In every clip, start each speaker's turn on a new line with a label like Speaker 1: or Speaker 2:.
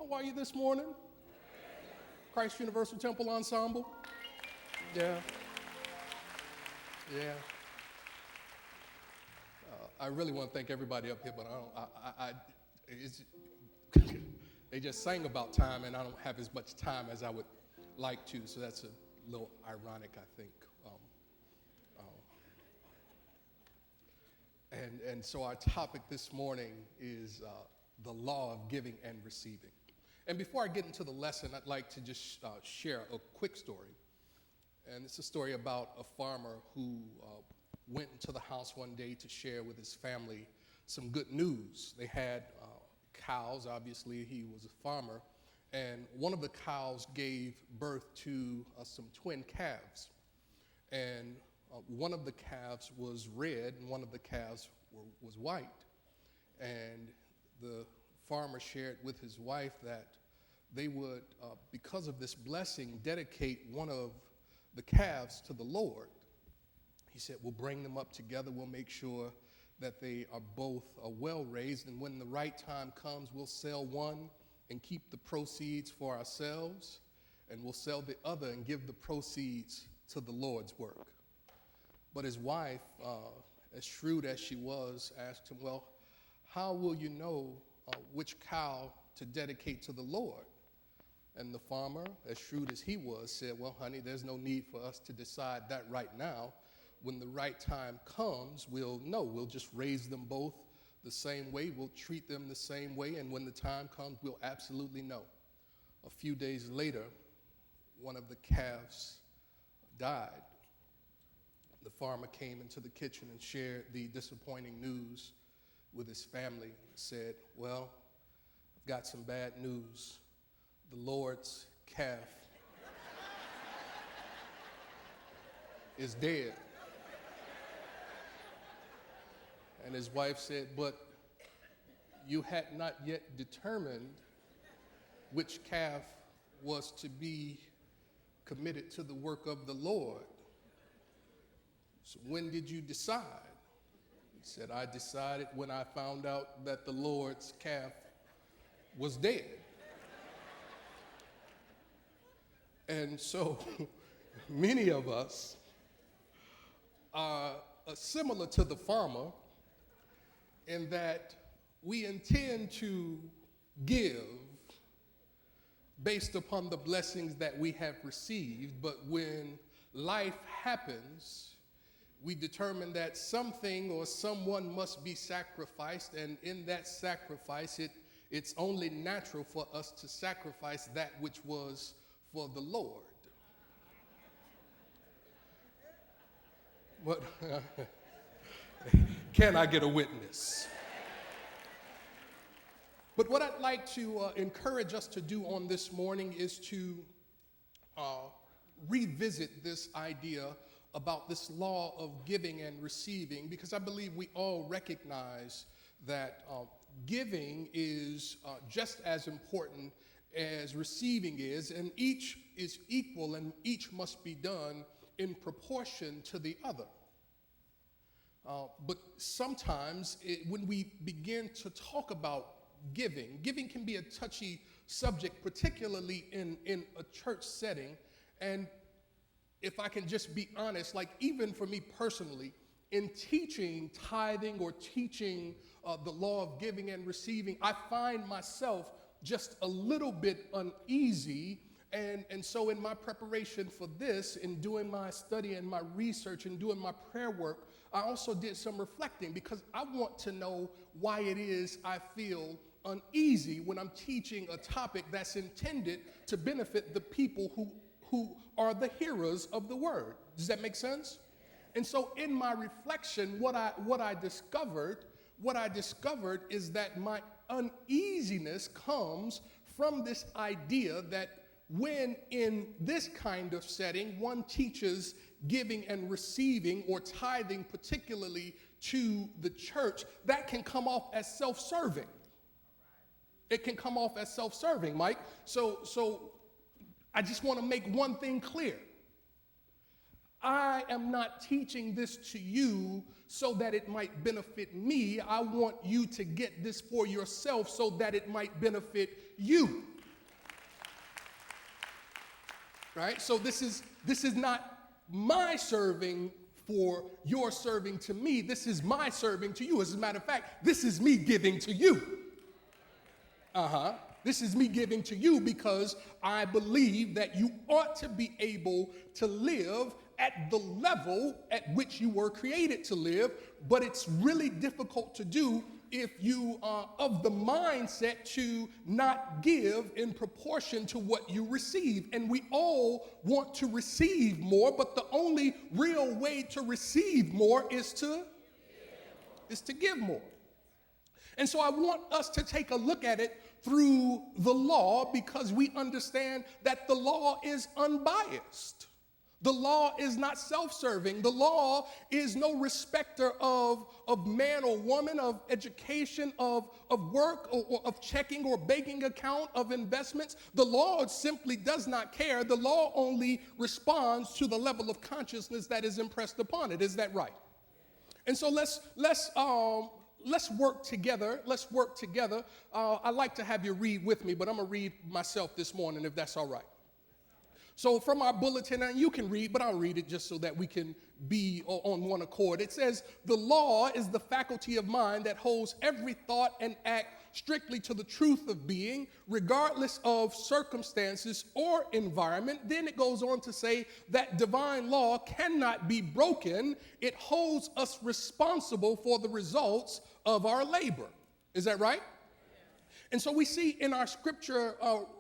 Speaker 1: How are you this morning? Christ Universal Temple Ensemble? Yeah. Yeah. I really want to thank everybody up here, but they just sang about time, and I don't have as much time as I would like to, so that's a little ironic, I think. And so our topic this morning is the law of giving and receiving. And before I get into the lesson, I'd like to just share a quick story. And it's a story about a farmer who went into the house one day to share with his family some good news. They had cows. Obviously, he was a farmer. And one of the cows gave birth to some twin calves. And one of the calves was red and one of the calves was white. And the farmer shared with his wife that they would, because of this blessing, dedicate one of the calves to the Lord. He said, we'll bring them up together. We'll make sure that they are both well raised. And when the right time comes, we'll sell one and keep the proceeds for ourselves. And we'll sell the other and give the proceeds to the Lord's work. But his wife, as shrewd as she was, asked him, well, how will you know which cow to dedicate to the Lord? And the farmer, as shrewd as he was, said, well, honey, there's no need for us to decide that right now. When the right time comes, we'll know. We'll just raise them both the same way. We'll treat them the same way. And when the time comes, we'll absolutely know. A few days later, one of the calves died. The farmer came into the kitchen and shared the disappointing news with his family. He said, well, I've got some bad news. The Lord's calf is dead. And his wife said, but you had not yet determined which calf was to be committed to the work of the Lord. So when did you decide? He said, I decided when I found out that the Lord's calf was dead. And so many of us are similar to the farmer in that we intend to give based upon the blessings that we have received, but when life happens, we determine that something or someone must be sacrificed, and in that sacrifice, it's only natural for us to sacrifice that which was for the Lord. But can I get a witness? But what I'd like to encourage us to do on this morning is to revisit this idea about this law of giving and receiving, because I believe we all recognize that giving is just as important as receiving is, and each is equal and each must be done in proportion to the other. But sometimes when we begin to talk about giving can be a touchy subject, particularly in a church setting. And if I can just be honest, like even for me personally, in teaching tithing or teaching the law of giving and receiving, I find myself just a little bit uneasy. And so in my preparation for this, in doing my study and my research and doing my prayer work, I also did some reflecting because I want to know why it is I feel uneasy when I'm teaching a topic that's intended to benefit the people who are the hearers of the word. Does that make sense? And so in my reflection, what I discovered is that my uneasiness comes from this idea that when in this kind of setting, one teaches giving and receiving or tithing particularly to the church, that can come off as self-serving. It can come off as self-serving, Mike. So I just want to make one thing clear. I am not teaching this to you so that it might benefit me. I want you to get this for yourself so that it might benefit you. right? So this is not my serving for your serving to me. This is my serving to you. As a matter of fact, this is me giving to you. This is me giving to you because I believe that you ought to be able to live at the level at which you were created to live, but it's really difficult to do if you are of the mindset to not give in proportion to what you receive. And we all want to receive more, but the only real way to receive more is to give more. And so I want us to take a look at it through the law, because we understand that the law is unbiased. The law is not self-serving. The law is no respecter of man or woman, of education, of work, or of checking or banking account, of investments. The law simply does not care. The law only responds to the level of consciousness that is impressed upon it. Is that right? And so let's work together. Let's work together. I'd like to have you read with me, but I'm going to read myself this morning, if that's all right. So from our bulletin, and you can read, but I'll read it just so that we can be on one accord. It says, the law is the faculty of mind that holds every thought and act strictly to the truth of being, regardless of circumstances or environment. Then it goes on to say that divine law cannot be broken. It holds us responsible for the results of our labor. Is that right? And so we see in our scripture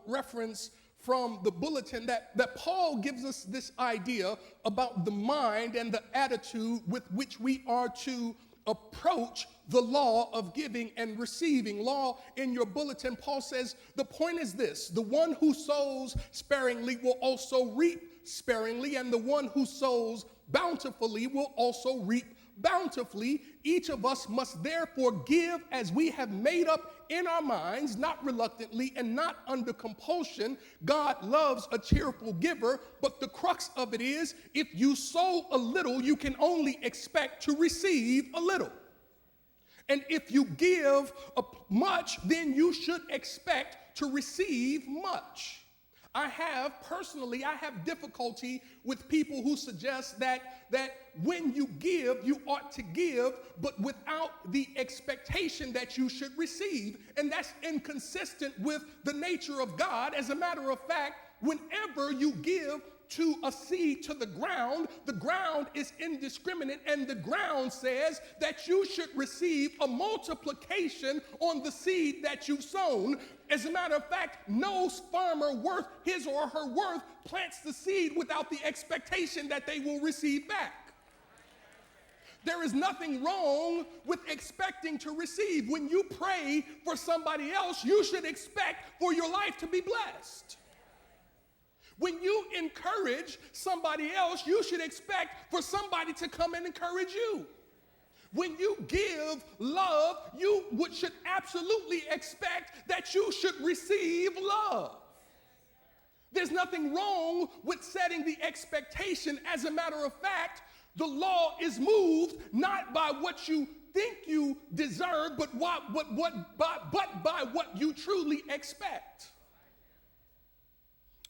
Speaker 1: reference from the bulletin that Paul gives us this idea about the mind and the attitude with which we are to approach the law of giving and receiving. Law in your bulletin, Paul says, the point is this: the one who sows sparingly will also reap sparingly, and the one who sows bountifully will also reap bountifully. Each of us must therefore give as we have made up in our minds, not reluctantly and not under compulsion. God loves a cheerful giver, but the crux of it is, if you sow a little, you can only expect to receive a little. And if you give much, then you should expect to receive much. I have difficulty with people who suggest that when you give, you ought to give, but without the expectation that you should receive. And that's inconsistent with the nature of God. As a matter of fact, whenever you give to a seed to the ground is indiscriminate, and the ground says that you should receive a multiplication on the seed that you've sown. As a matter of fact, no farmer worth his or her worth plants the seed without the expectation that they will receive back. There is nothing wrong with expecting to receive. When you pray for somebody else, you should expect for your life to be blessed. When you encourage somebody else, you should expect for somebody to come and encourage you. When you give love, you should absolutely expect that you should receive love. There's nothing wrong with setting the expectation. As a matter of fact, the law is moved not by what you think you deserve, but by what you truly expect.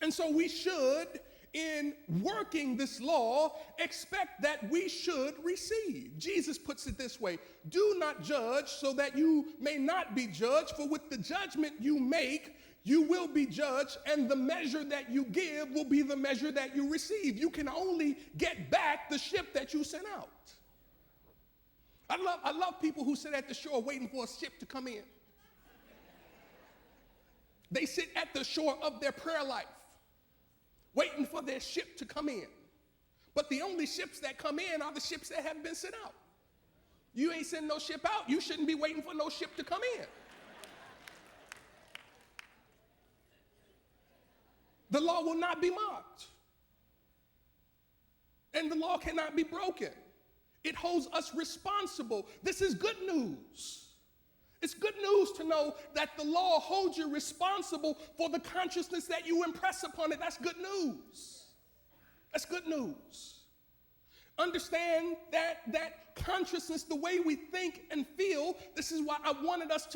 Speaker 1: And so we should, in working this law, expect that we should receive. Jesus puts it this way: do not judge so that you may not be judged, for with the judgment you make, you will be judged, and the measure that you give will be the measure that you receive. You can only get back the ship that you sent out. I love people who sit at the shore waiting for a ship to come in. They sit at the shore of their prayer life, waiting for their ship to come in. But the only ships that come in are the ships that have been sent out. You ain't sending no ship out. You shouldn't be waiting for no ship to come in. The law will not be mocked. And the law cannot be broken. It holds us responsible. This is good news. It's good news to know that the law holds you responsible for the consciousness that you impress upon it. That's good news. That's good news. Understand that consciousness, the way we think and feel, this is why I wanted us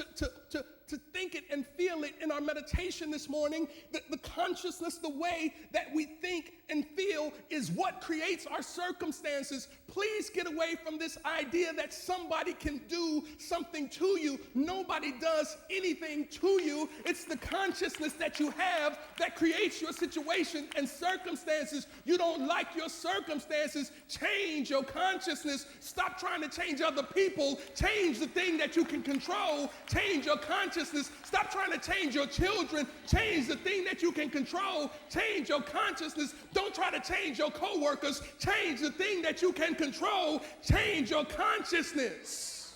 Speaker 1: to think it and feel it in our meditation this morning. The consciousness, the way that we think and feel is what creates our circumstances. Please get away from this idea that somebody can do something to you. Nobody does anything to you. It's the consciousness that you have that creates your situation and circumstances. You don't like your circumstances, change your consciousness. Stop trying to change other people. Change the thing that you can control. Change your consciousness. Stop trying to change your children. Change the thing that you can control. Change your consciousness. Don't try to change your coworkers. Change the thing that you can control. Change your consciousness.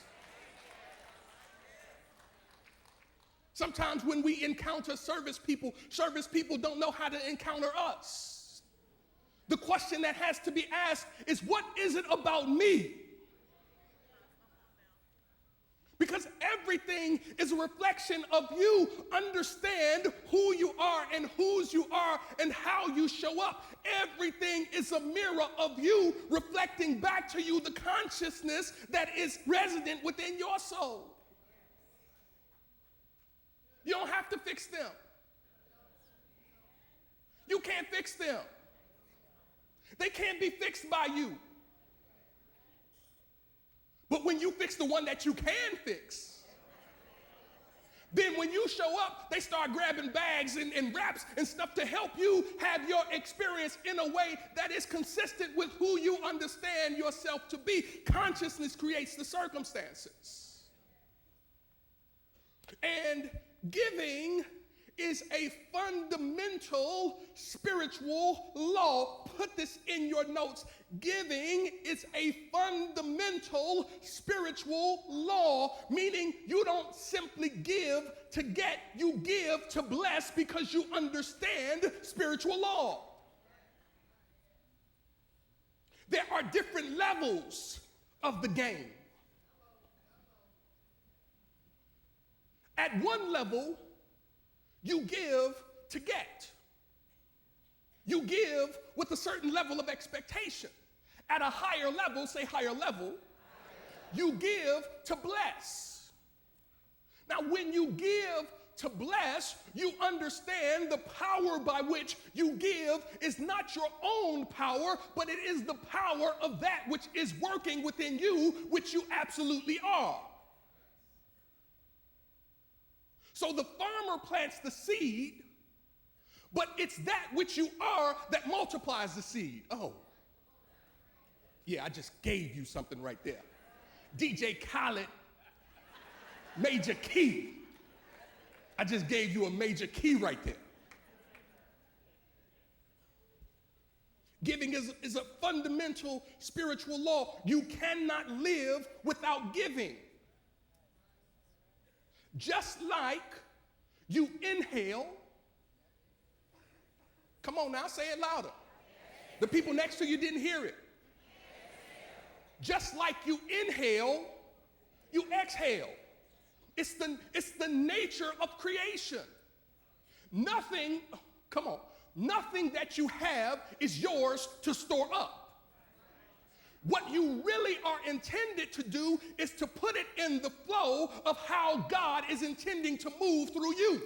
Speaker 1: Sometimes when we encounter service people don't know how to encounter us. The question that has to be asked is, what is it about me? Because everything is a reflection of you. Understand who you are and whose you are and how you show up. Everything is a mirror of you, reflecting back to you the consciousness that is resident within your soul. You don't have to fix them. You can't fix them. They can't be fixed by you. But when you fix the one that you can fix, then when you show up, they start grabbing bags and wraps and stuff to help you have your experience in a way that is consistent with who you understand yourself to be. Consciousness creates the circumstances. And giving is a fundamental spiritual law. Put this in your notes. Giving is a fundamental spiritual law, meaning you don't simply give to get, you give to bless because you understand spiritual law. There are different levels of the game. At one level, you give to get. You give with a certain level of expectation. At a higher level, say higher level, you give to bless. Now, when you give to bless, you understand the power by which you give is not your own power, but it is the power of that which is working within you, which you absolutely are. So the farmer plants the seed, but it's that which you are that multiplies the seed. Oh, yeah, I just gave you something right there. DJ Khaled, major key. I just gave you a major key right there. Giving is a fundamental spiritual law. You cannot live without giving. Just like you inhale, come on now, say it louder. The people next to you didn't hear it. Just like you inhale, you exhale. It's the nature of creation. Nothing that you have is yours to store up. What you really are intended to do is to put it in the flow of how God is intending to move through you.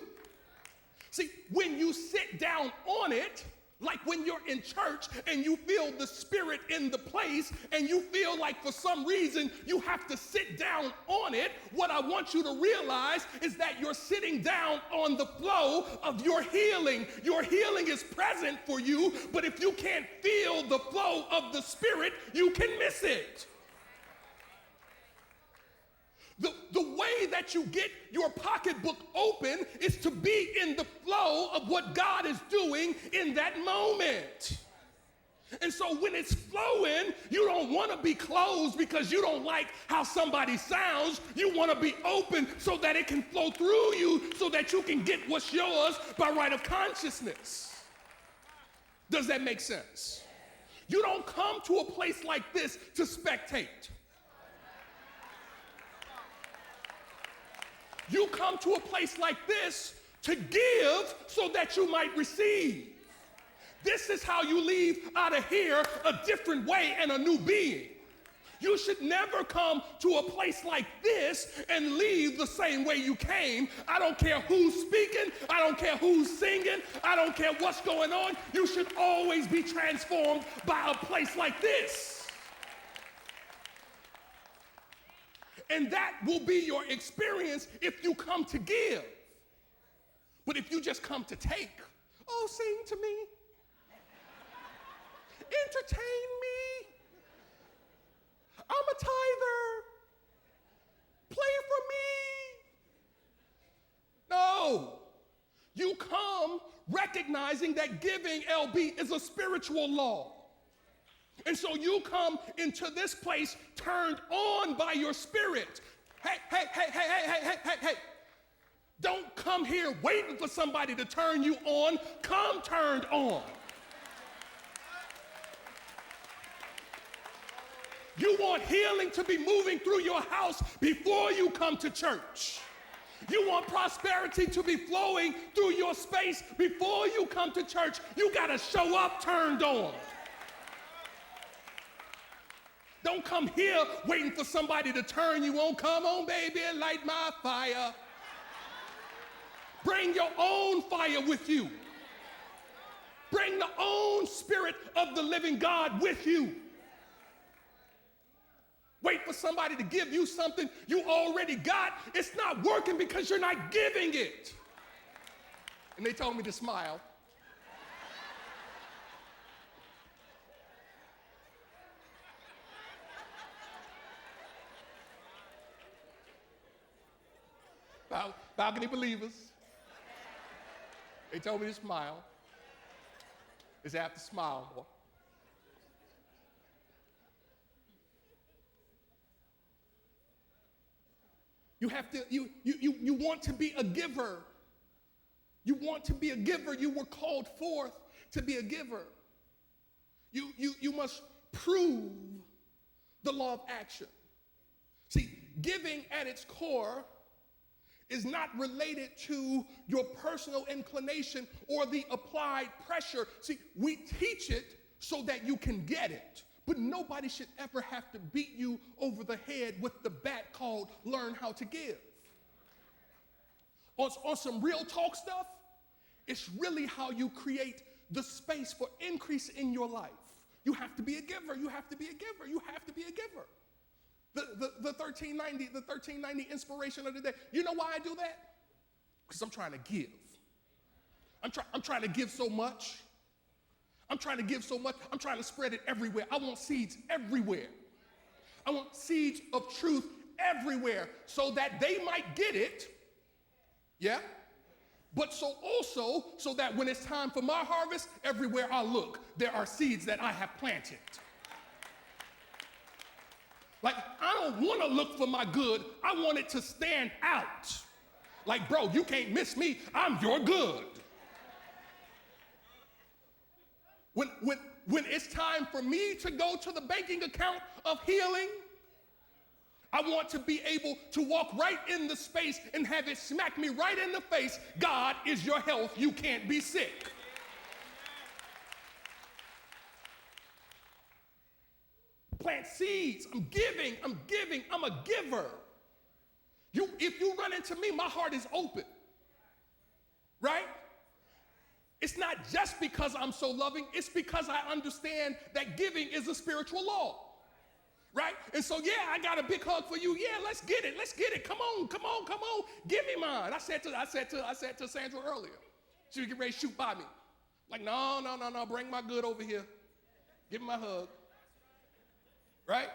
Speaker 1: See, when you sit down on it, like when you're in church and you feel the Spirit in the place and you feel like for some reason you have to sit down on it, what I want you to realize is that you're sitting down on the flow of your healing. Your healing is present for you, but if you can't feel the flow of the Spirit, you can miss it. The way that you get your pocketbook open is to be in the flow of what God is doing in that moment. And so when it's flowing, you don't want to be closed because you don't like how somebody sounds. You want to be open so that it can flow through you so that you can get what's yours by right of consciousness. Does that make sense? You don't come to a place like this to spectate. You come to a place like this to give so that you might receive. This is how you leave out of here a different way and a new being. You should never come to a place like this and leave the same way you came. I don't care who's speaking. I don't care who's singing. I don't care what's going on. You should always be transformed by a place like this. And that will be your experience if you come to give. But if you just come to take, oh, sing to me, entertain me, I'm a tither, play for me. No, you come recognizing that giving, LB, is a spiritual law. And so you come into this place turned on by your spirit. Hey. Don't come here waiting for somebody to turn you on. Come turned on. You want healing to be moving through your house before you come to church. You want prosperity to be flowing through your space before you come to church. You got to show up turned on. Don't come here waiting for somebody to turn you on. Come on, baby, light my fire. Bring your own fire with you. Bring the own spirit of the living God with you. Wait for somebody to give you something you already got. It's not working because you're not giving it. And they told me to smile. Balcony believers. They told me to smile. It's after smile, boy. You have to, you want to be a giver. You want to be a giver. You were called forth to be a giver. You must prove the law of action. See, giving at its core is not related to your personal inclination or the applied pressure. See, we teach it so that you can get it. But nobody should ever have to beat you over the head with the bat called learn how to give. On some real talk stuff, it's really how you create the space for increase in your life. You have to be a giver. You have to be a giver. You have to be a giver. The 1390 inspiration of the day. You know why I do that? Because I'm trying to give. I'm trying to give so much. I'm trying to give so much. I'm trying to spread it everywhere. I want seeds everywhere. I want seeds of truth everywhere so that they might get it. Yeah? But so that when it's time for my harvest, everywhere I look, there are seeds that I have planted. Like, I don't want to look for my good. I want it to stand out. Like, bro, you can't miss me. I'm your good. When it's time for me to go to the banking account of healing, I want to be able to walk right in the space and have it smack me right in the face. God is your health. You can't be sick. Plant seeds. I'm giving. I'm a giver. If you run into me, my heart is open. Right? It's not just because I'm so loving. It's because I understand that giving is a spiritual law. Right? And so, yeah, I got a big hug for you. Yeah, let's get it. Let's get it. Come on. Give me mine. I said to Sandra earlier. She was getting ready to shoot by me. Like, no. Bring my good over here. Give me my hug. Right?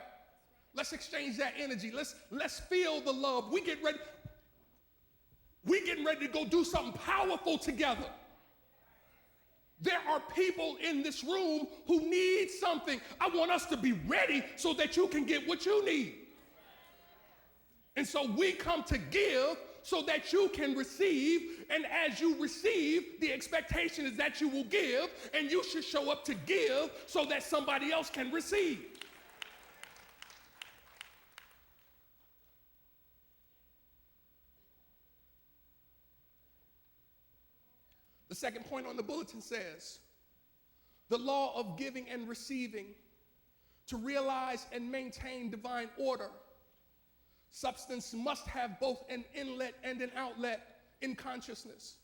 Speaker 1: Let's exchange that energy. Let's feel the love. We getting ready to go do something powerful together. There are people in this room who need something. I want us to be ready so that you can get what you need. And so we come to give so that you can receive. And as you receive, the expectation is that you will give, and you should show up to give so that somebody else can receive. The second point on the bulletin says, the law of giving and receiving To realize and maintain divine order, substance must have both an inlet and an outlet in consciousness.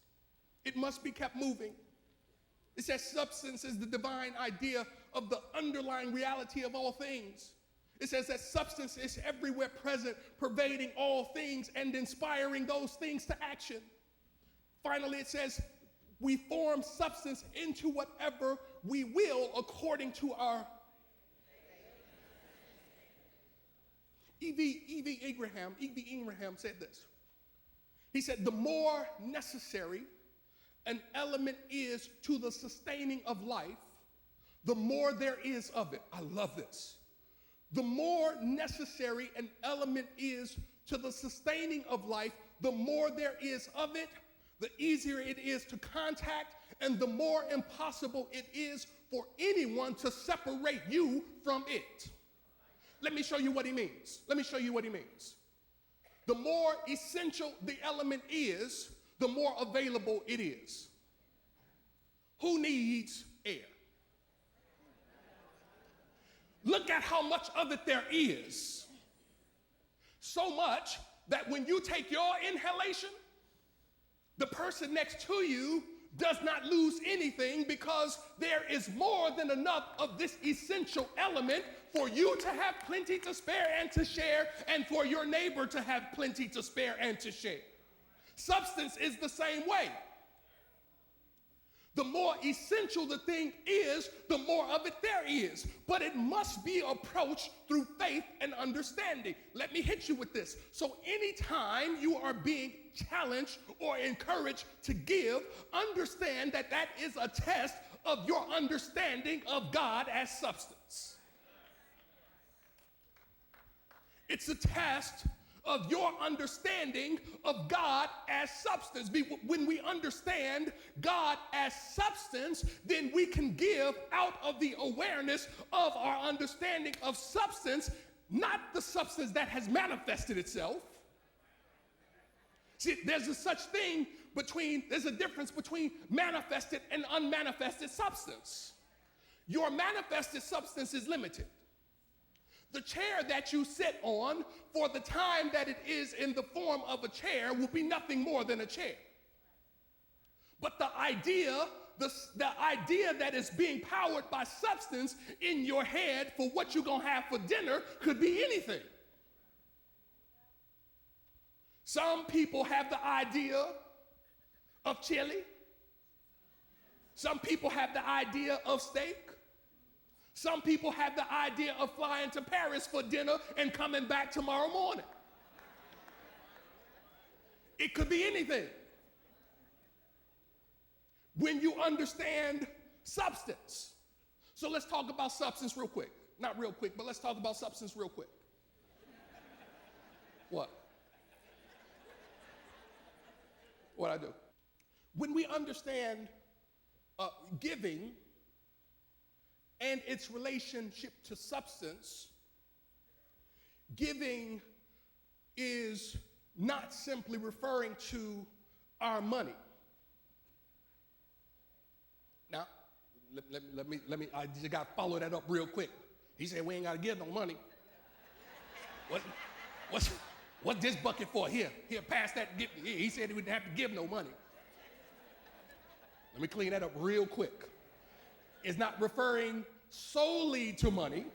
Speaker 1: It must be kept moving. It says substance is the divine idea of the underlying reality of all things. It says that substance is everywhere present, pervading all things and inspiring those things to action. Finally, it says we form substance into whatever we will according to our E.V. Ingraham said this. He said, the more necessary an element is to the sustaining of life, the more there is of it. I love this. The more necessary an element is to the sustaining of life, the more there is of it, the easier it is to contact, and the more impossible it is for anyone to separate you from it. Let me show you what he means. The more essential the element is, the more available it is. Who needs air? Look at how much of it there is. So much that when you take your inhalation, the person next to you does not lose anything because there is more than enough of this essential element for you to have plenty to spare and to share, and for your neighbor to have plenty to spare and to share. Substance is the same way. The more essential the thing is, the more of it there is. But it must be approached through faith and understanding. Let me hit you with this. So anytime you are being challenged or encouraged to give, understand that that is a test of your understanding of God as substance. It's a test of your understanding of God as substance. When we understand God as substance, then we can give out of the awareness of our understanding of substance, not the substance that has manifested itself. See, there's a difference between manifested and unmanifested substance. Your manifested substance is limited. The chair that you sit on, for the time that it is in the form of a chair, will be nothing more than a chair. But the idea that is being powered by substance in your head for what you're going to have for dinner could be anything. Some people have the idea of chili. Some people have the idea of steak. Some people have the idea of flying to Paris for dinner and coming back tomorrow morning. It could be anything. When you understand substance. So let's talk about substance real quick. Not real quick, but let's talk about substance real quick. What? What'd I do? When we understand giving and its relationship to substance, giving is not simply referring to our money. Now, let me, I just got to follow that up real quick. He said we ain't got to give no money. What's this bucket for? Here, pass that. He said he wouldn't have to give no money. Let me clean that up real quick. It's not referring solely to money.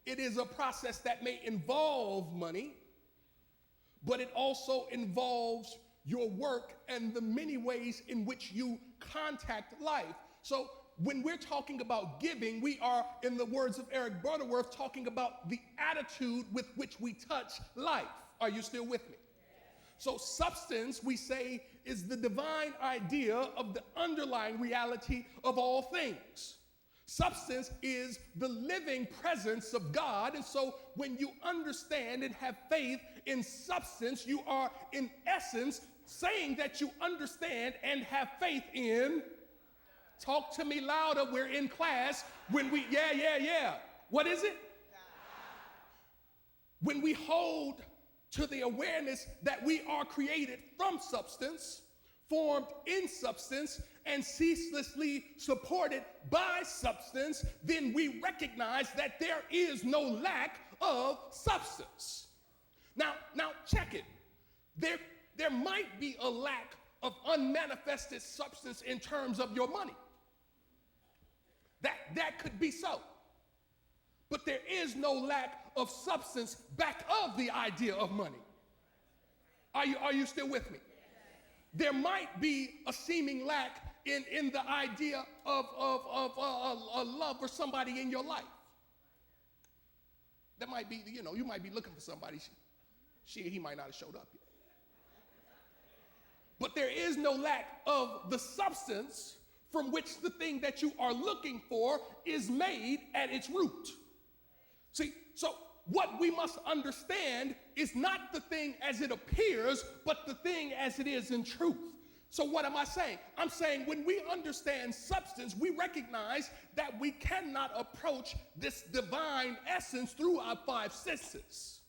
Speaker 1: It is a process that may involve money, but it also involves your work and the many ways in which you contact life. So when we're talking about giving, we are, in the words of Eric Butterworth, talking about the attitude with which we touch life. Are you still with me? So substance, we say, is the divine idea of the underlying reality of all things. Substance is the living presence of God. And so when you understand and have faith in substance, you are in essence saying that you understand and have faith in. Talk to me louder, we're in class. When we, yeah. What is it? When we hold to the awareness that we are created from substance, formed in substance and ceaselessly supported by substance, then we recognize that there is no lack of substance. Now check it. There might be a lack of unmanifested substance in terms of your money. That could be so. But there is no lack of substance back of the idea of money. Are you still with me? There might be a seeming lack in the idea of a love for somebody in your life. That might be, you might be looking for somebody. He might not have showed up yet. But there is no lack of the substance from which the thing that you are looking for is made at its root. See, so what we must understand is not the thing as it appears, but the thing as it is in truth. So what am I saying? I'm saying when we understand substance, we recognize that we cannot approach this divine essence through our five senses.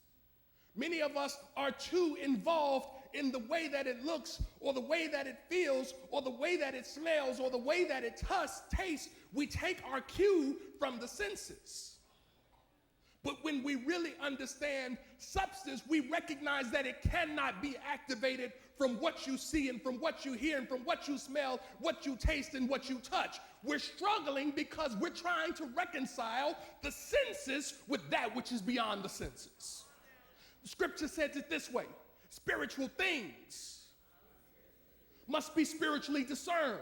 Speaker 1: Many of us are too involved in the way that it looks, or the way that it feels, or the way that it smells, or the way that it tastes. We take our cue from the senses. But when we really understand substance, we recognize that it cannot be activated from what you see and from what you hear and from what you smell, what you taste and what you touch. We're struggling because we're trying to reconcile the senses with that which is beyond the senses. The scripture says it this way: spiritual things must be spiritually discerned.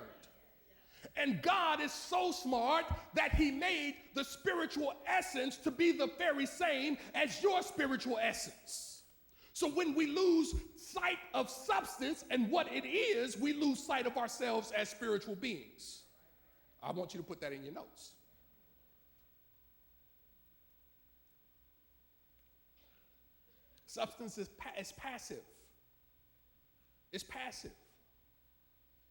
Speaker 1: And God is so smart that he made the spiritual essence to be the very same as your spiritual essence. So when we lose sight of substance and what it is, we lose sight of ourselves as spiritual beings. I want you to put that in your notes. Substance is passive. It's passive.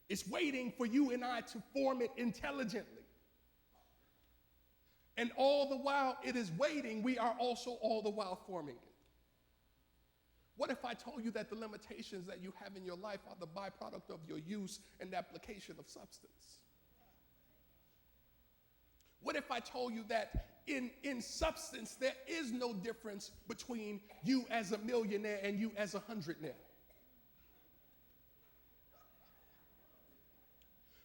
Speaker 1: It's waiting for you and I to form it intelligently. And all the while it is waiting, we are also all the while forming it. What if I told you that the limitations that you have in your life are the byproduct of your use and application of substance? What if I told you that in substance there is no difference between you as a millionaire and you as a hundredaire?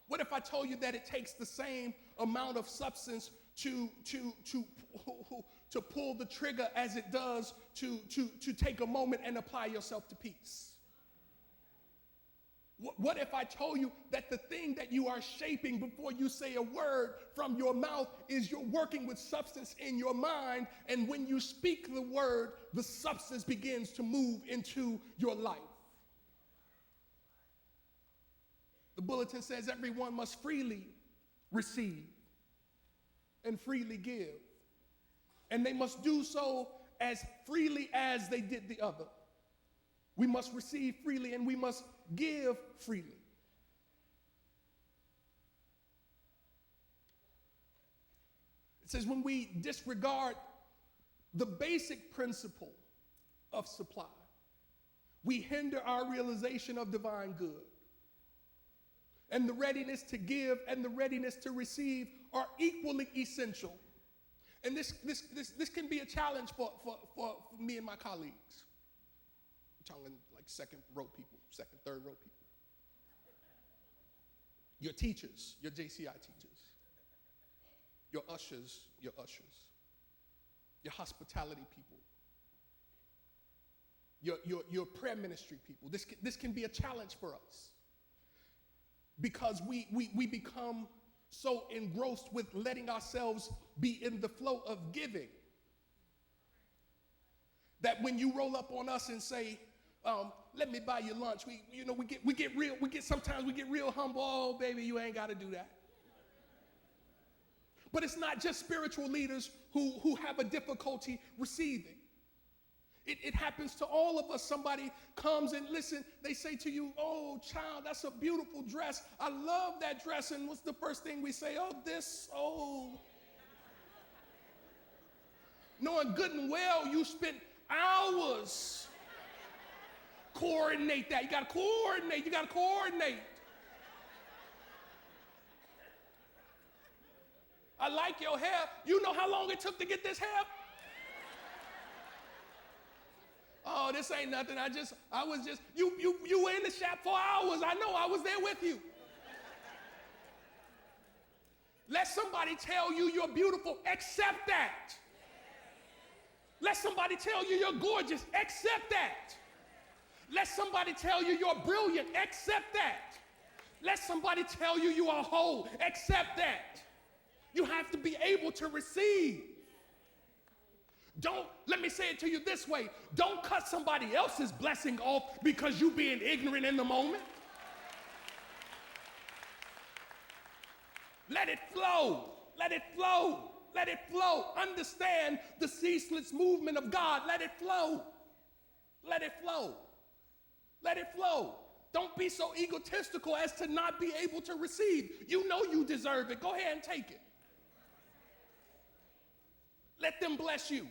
Speaker 1: What if I told you that it takes the same amount of substance to pull the trigger as it does to take a moment and apply yourself to peace? What if I told you that the thing that you are shaping before you say a word from your mouth is you're working with substance in your mind, and when you speak the word, the substance begins to move into your life? The bulletin says everyone must freely receive and freely give. And they must do so as freely as they did the other. We must receive freely and we must give freely. It says when we disregard the basic principle of supply, we hinder our realization of divine good. And the readiness to give and the readiness to receive are equally essential. And this can be a challenge for me and my colleagues. I'm talking like second row people, second, third row people. Your teachers, your JCI teachers. Your ushers, your hospitality people. Your prayer ministry people. This can be a challenge for us. Because we become so engrossed with letting ourselves be in the flow of giving that when you roll up on us and say, let me buy you lunch, sometimes we get real humble. Oh, baby, you ain't got to do that. But it's not just spiritual leaders who have a difficulty receiving. It happens to all of us. Somebody comes and listen, they say to you, oh, child, that's a beautiful dress. I love that dress. And what's the first thing we say? Knowing good and well you spent hours coordinate that. You got to coordinate. You got to coordinate. I like your hair. You know how long it took to get this hair? Oh, this ain't nothing. You were in the shop for hours. I know, I was there with you. Let somebody tell you you're beautiful. Accept that. Let somebody tell you you're gorgeous. Accept that. Let somebody tell you you're brilliant. Accept that. Let somebody tell you you are whole. Accept that. You have to be able to receive. Let me say it to you this way. Don't cut somebody else's blessing off because you being ignorant in the moment. Let it flow. Let it flow. Let it flow. Understand the ceaseless movement of God. Let it flow. Let it flow. Let it flow. Don't be so egotistical as to not be able to receive. You know you deserve it. Go ahead and take it. Let them bless you.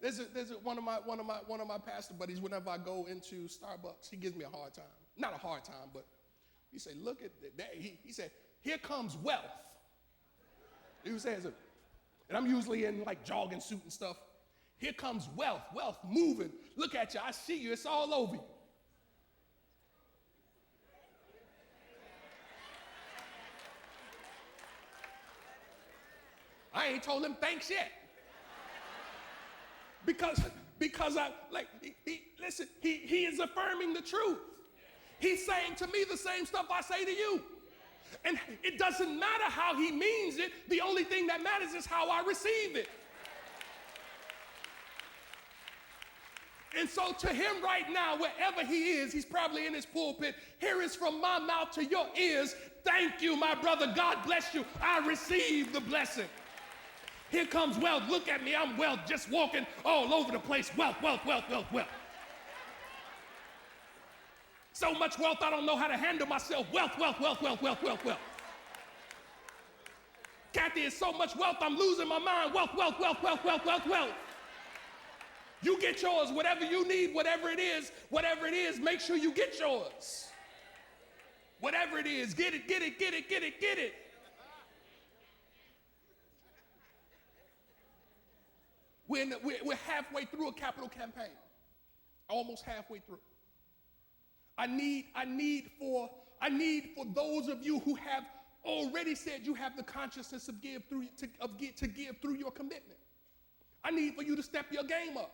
Speaker 1: There's one of my pastor buddies. Whenever I go into Starbucks, he gives me a hard time. Not a hard time, but he said, "Look at that." He said, "Here comes wealth." He says it, and I'm usually in like jogging suit and stuff. Here comes wealth moving. Look at you. I see you. It's all over you. I ain't told him thanks yet. Because I like listen, he is affirming the truth. He's saying to me the same stuff I say to you. And it doesn't matter how he means it. The only thing that matters is how I receive it. And so to him right now, wherever he is, he's probably in his pulpit. Here is from my mouth to your ears. Thank you, my brother. God bless you. I receive the blessing. Here comes wealth. Look at me. I'm wealth, just walking all over the place. Wealth. So much wealth, I don't know how to handle myself. Wealth. Kathy, is so much wealth, I'm losing my mind. Wealth. You get yours, whatever you need, whatever it is, make sure you get yours. Whatever it is, get it. We're halfway through a capital campaign. Almost halfway through. I need for those of you who have already said you have the consciousness of give to give through your commitment. I need for you to step your game up.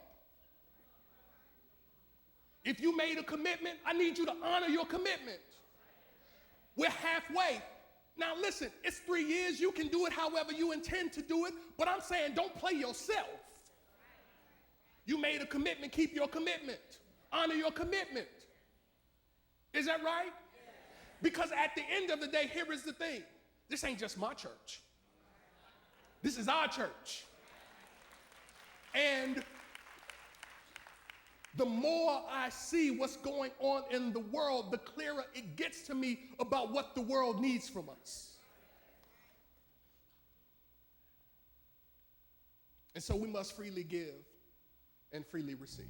Speaker 1: If you made a commitment, I need you to honor your commitment. We're halfway. Now listen, it's 3 years. You can do it however you intend to do it, but I'm saying don't play yourself. You made a commitment, keep your commitment. Honor your commitment. Is that right? Because at the end of the day, here is the thing. This ain't just my church. This is our church. And the more I see what's going on in the world, the clearer it gets to me about what the world needs from us. And so we must freely give and freely receive.